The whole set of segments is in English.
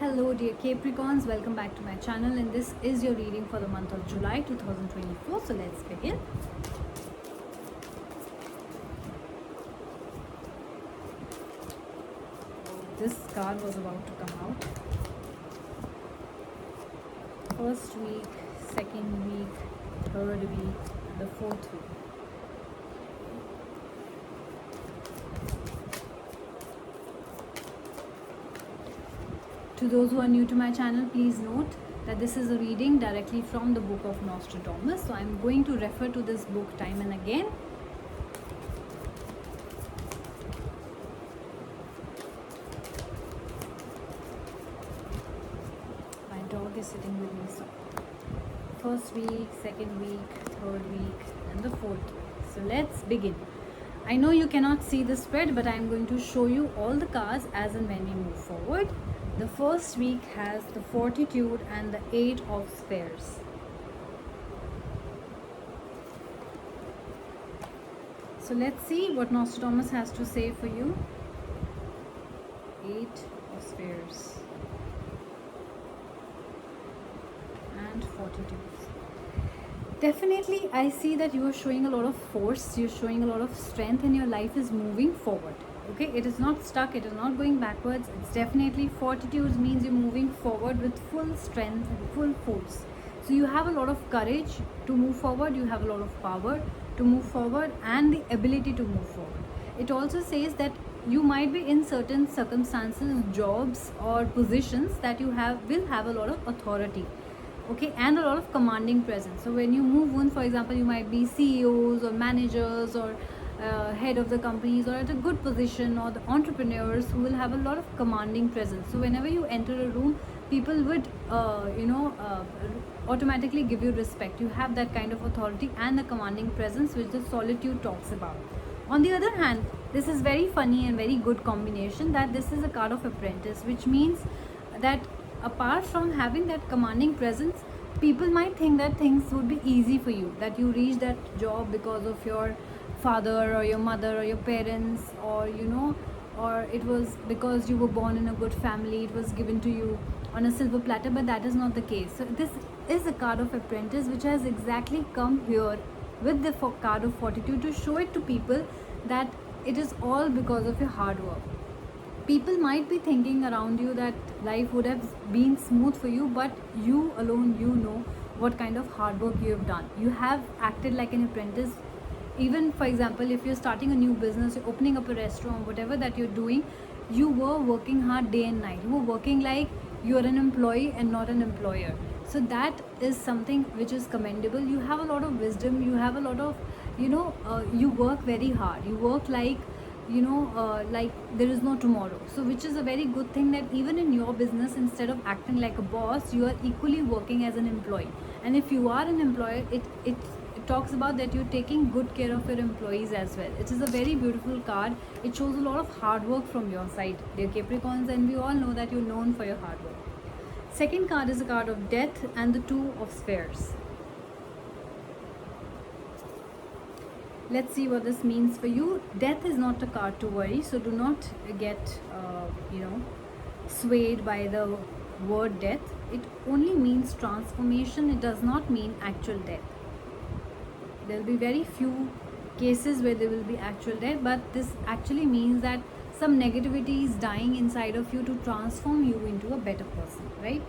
Hello dear Capricorns, welcome back to my channel, and this is your reading for the month of July 2024. So let's begin. This card was about to come out. First week, second week, third week, the fourth week. To those who are new to my channel, please note that this is a reading directly from the book of Nostradamus. So I'm going to refer to this book time and again. My dog is sitting with me. So first week, second week, third week, and the fourth week. So let's begin. I know you cannot see the spread, but I'm going to show you all the cards as and when we move forward. The first week has the Fortitude and the Eight of Spheres. So let's see what Nostradamus has to say for you. Eight of Spheres and Fortitude. Definitely, I see that you are showing a lot of force, you're showing a lot of strength, and your life is moving forward. Okay, it is not stuck, it is not going backwards. It's definitely Fortitude means you're moving forward with full strength and full force. So you have a lot of courage to move forward, you have a lot of power to move forward, and the ability to move forward. It also says that you might be in certain circumstances, jobs or positions that you will have a lot of authority. Okay, and a lot of commanding presence. So when you move on, for example, you might be CEOs or managers or head of the companies, or at a good position, or the entrepreneurs who will have a lot of commanding presence. So whenever you enter a room, people would automatically give you respect. You have that kind of authority and the commanding presence which the Solitude talks about. On the other hand, this is very funny and very good combination that this is a card of Apprentice, which means that apart from having that commanding presence, people might think that things would be easy for you, that you reach that job because of your father or your mother or your parents, or or it was because you were born in a good family, it was given to you on a silver platter. But that is not the case. So this is a card of Apprentice which has exactly come here with the card of Fortitude to show it to people that it is all because of your hard work. People might be thinking around you that life would have been smooth for you, but you alone, know what kind of hard work you have done. You have acted like an apprentice. Even, for example, if you're starting a new business, you're opening up a restaurant, whatever that you're doing, you were working hard day and night. You were working like you're an employee and not an employer. So that is something which is commendable. You have a lot of wisdom. You have a lot of, you work very hard. You work like, like there is no tomorrow. So which is a very good thing, that even in your business, instead of acting like a boss, you are equally working as an employee. And if you are an employer, it talks about that you're taking good care of your employees as well. It is a very beautiful card. It shows a lot of hard work from your side, dear Capricorns, and we all know that you're known for your hard work. Second card is a card of Death and the Two of Spheres. Let's see what this means for you. Death is not a card to worry, so do not get swayed by the word death. It only means transformation. It does not mean actual death. There will be very few cases where there will be actual death, but this actually means that some negativity is dying inside of you to transform you into a better person, right?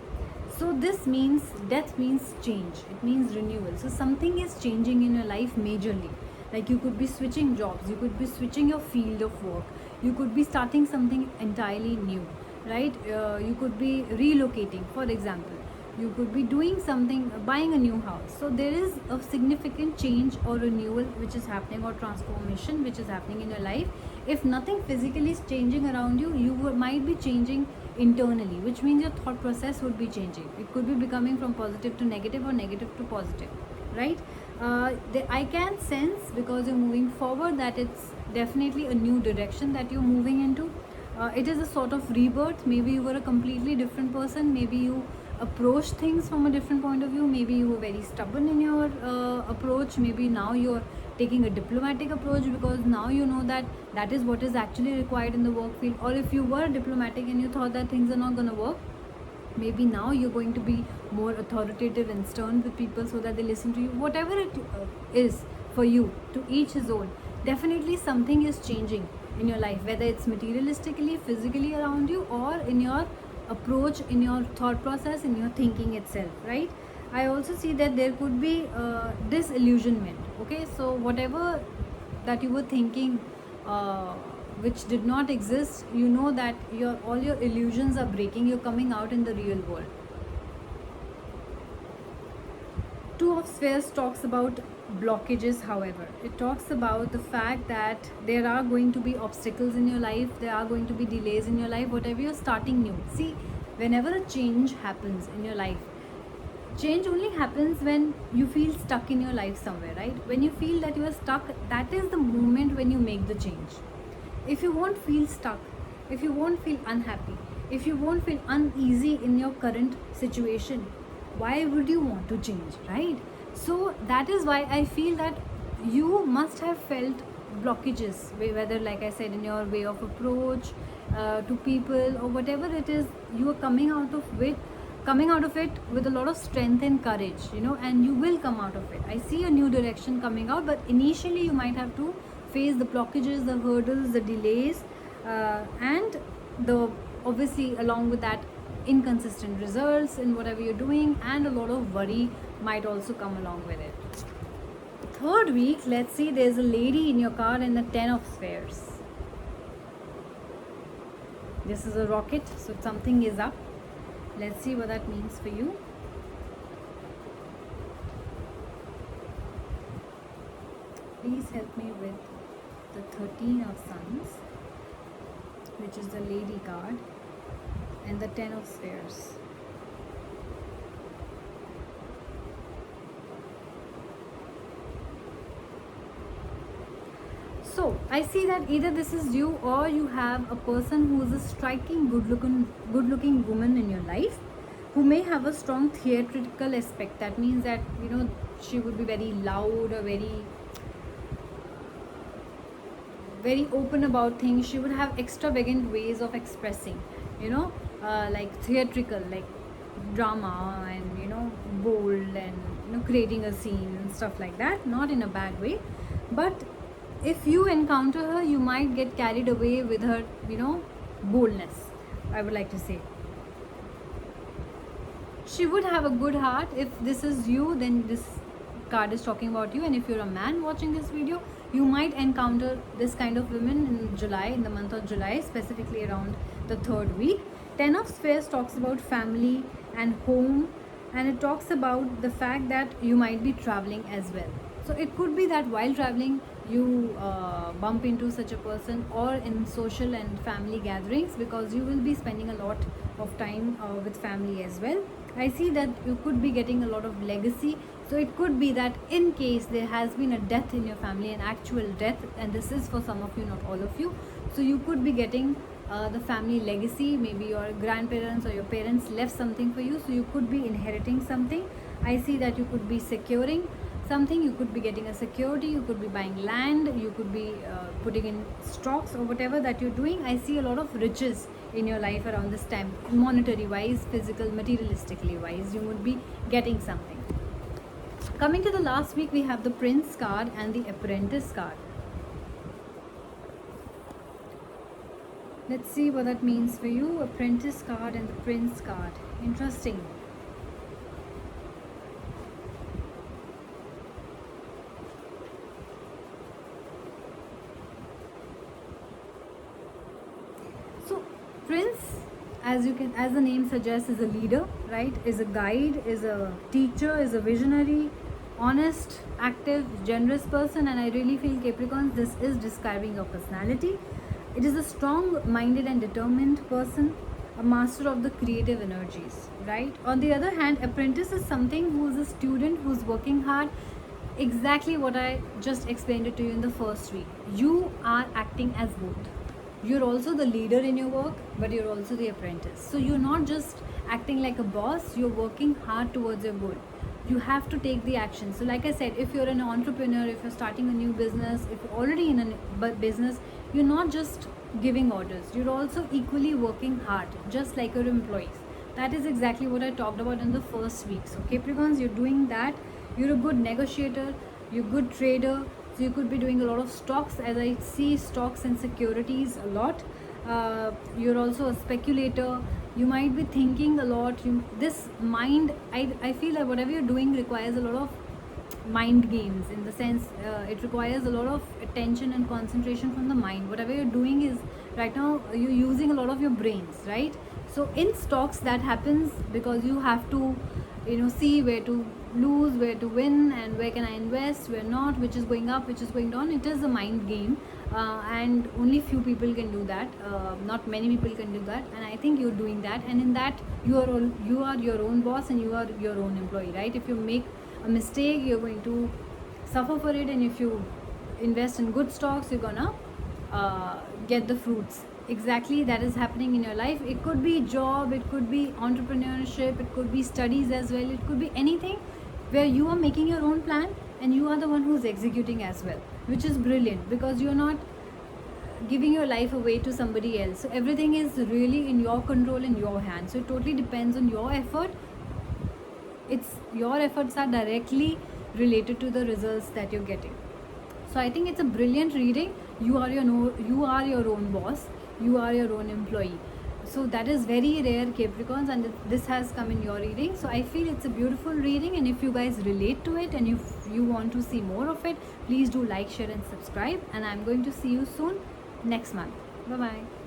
So this means, death means change. It means renewal. So something is changing in your life majorly. Like you could be switching jobs, you could be switching your field of work, you could be starting something entirely new, right? You could be relocating, for example. You could be doing something, buying a new house. So there is a significant change or renewal which is happening, or transformation which is happening in your life. If nothing physically is changing around you, you might be changing internally, which means your thought process would be changing. It could be becoming from positive to negative or negative to positive, right? I can sense, because you're moving forward, that it's definitely a new direction that you're moving into. It is a sort of rebirth. Maybe you were a completely different person. Maybe you approach things from a different point of view. Maybe you were very stubborn in your approach. Maybe now you're taking a diplomatic approach, because now you know that that is what is actually required in the work field. Or if you were diplomatic and you thought that things are not going to work, Maybe now you're going to be more authoritative and stern with people so that they listen to you. Whatever it is for you, to each his own. Definitely something is changing in your life, whether it's materialistically, physically around you, or in your approach, in your thought process, in your thinking itself, right? I also see that there could be disillusionment. Okay, so whatever that you were thinking which did not exist, you know that all your illusions are breaking, you're coming out in the real world. Two of Spheres talks about blockages. However, it talks about the fact that there are going to be obstacles in your life, there are going to be delays in your life, whatever you're starting new. See, whenever a change happens in your life, change only happens when you feel stuck in your life somewhere, right? When you feel that you are stuck, that is the moment when you make the change. If you won't feel stuck, if you won't feel unhappy, if you won't feel uneasy in your current situation, why would you want to change, right? So that is why I feel that you must have felt blockages, whether, like I said, in your way of approach to people, or whatever it is, you are coming out of it with a lot of strength and courage, and you will come out of it. I see a new direction coming out, but initially you might have to face the blockages, the hurdles, the delays, and the obviously along with that inconsistent results in whatever you're doing, and a lot of worry might also come along with it. Third week, let's see, there's a lady in your card and the 10 of Spheres. This is a rocket, so something is up. Let's see what that means for you. Please help me with the 13 of Suns, which is the lady card, and the 10 of Spheres. So I see that either this is you, or you have a person who is a striking, good-looking woman in your life, who may have a strong theatrical aspect. That means that she would be very loud, or very open about things. She would have extravagant ways of expressing, like theatrical, like drama, and bold, and creating a scene and stuff like that. Not in a bad way, but if you encounter her, you might get carried away with her, boldness, I would like to say. She would have a good heart. If this is you, then this card is talking about you. And if you're a man watching this video, you might encounter this kind of women in July, in the month of July, specifically around the third week. 10 of Spheres talks about family and home, and it talks about the fact that you might be traveling as well. So it could be that while traveling, you bump into such a person, or in social and family gatherings, because you will be spending a lot of time with family as well. I see that you could be getting a lot of legacy. So it could be that in case there has been a death in your family, an actual death, and this is for some of you, not all of you, so you could be getting the family legacy. Maybe your grandparents or your parents left something for you, so you could be inheriting something. I see that you could be securing something, you could be getting a security, you could be buying land, you could be putting in stocks, or whatever that you're doing. I see a lot of riches in your life around this time, monetary wise, physical, materialistically wise. You would be getting something. Coming to the last week, we have the Prince card and the Apprentice card. Let's see what that means for you. Apprentice card and the Prince card. Interesting. So Prince, as the name suggests, is a leader, right? Is a guide, is a teacher, is a visionary, honest, active, generous person. And I really feel, Capricorns, this is describing your personality. It is a strong-minded and determined person, a master of the creative energies, right? On the other hand, Apprentice is something who is a student who's working hard. Exactly what I just explained it to you in the first week. You are acting as both. You're also the leader in your work, but you're also the apprentice. So you're not just acting like a boss, you're working hard towards your goal. You have to take the action. So like I said, if you're an entrepreneur, if you're starting a new business, if you're already in a business, you're not just giving orders, you're also equally working hard, just like your employees. That is exactly what I talked about in the first week. So Capricorns, you're doing that. You're a good negotiator, you're a good trader. So you could be doing a lot of stocks, as I see stocks and securities a lot. You're also a speculator. You might be thinking a lot. This mind, I feel that whatever you're doing requires a lot of mind games, in the sense it requires a lot of attention and concentration from the mind. Whatever you're doing is, right now you're using a lot of your brains, right? So in stocks that happens because you have to, see where to lose, where to win, and where can I invest, where not, which is going up, which is going down. It is a mind game, and only few people can do that. Not many people can do that, and I think you're doing that. And in that, you are your own boss and you are your own employee, right? If you make a mistake, you're going to suffer for it, and if you invest in good stocks, you're gonna get the fruits. Exactly, that is happening in your life. It could be job, it could be entrepreneurship, it could be studies as well, it could be anything where you are making your own plan and you are the one who's executing as well, which is brilliant because you're not giving your life away to somebody else. So everything is really in your control, in your hands. So it totally depends on your effort. It's your efforts are directly related to the results that you're getting. So I think it's a brilliant reading. You are your own boss, you are your own employee. So that is very rare, Capricorns, and this has come in your reading. So I feel it's a beautiful reading, and if you guys relate to it and if you want to see more of it, please do like, share and subscribe, and I'm going to see you soon next month. Bye bye.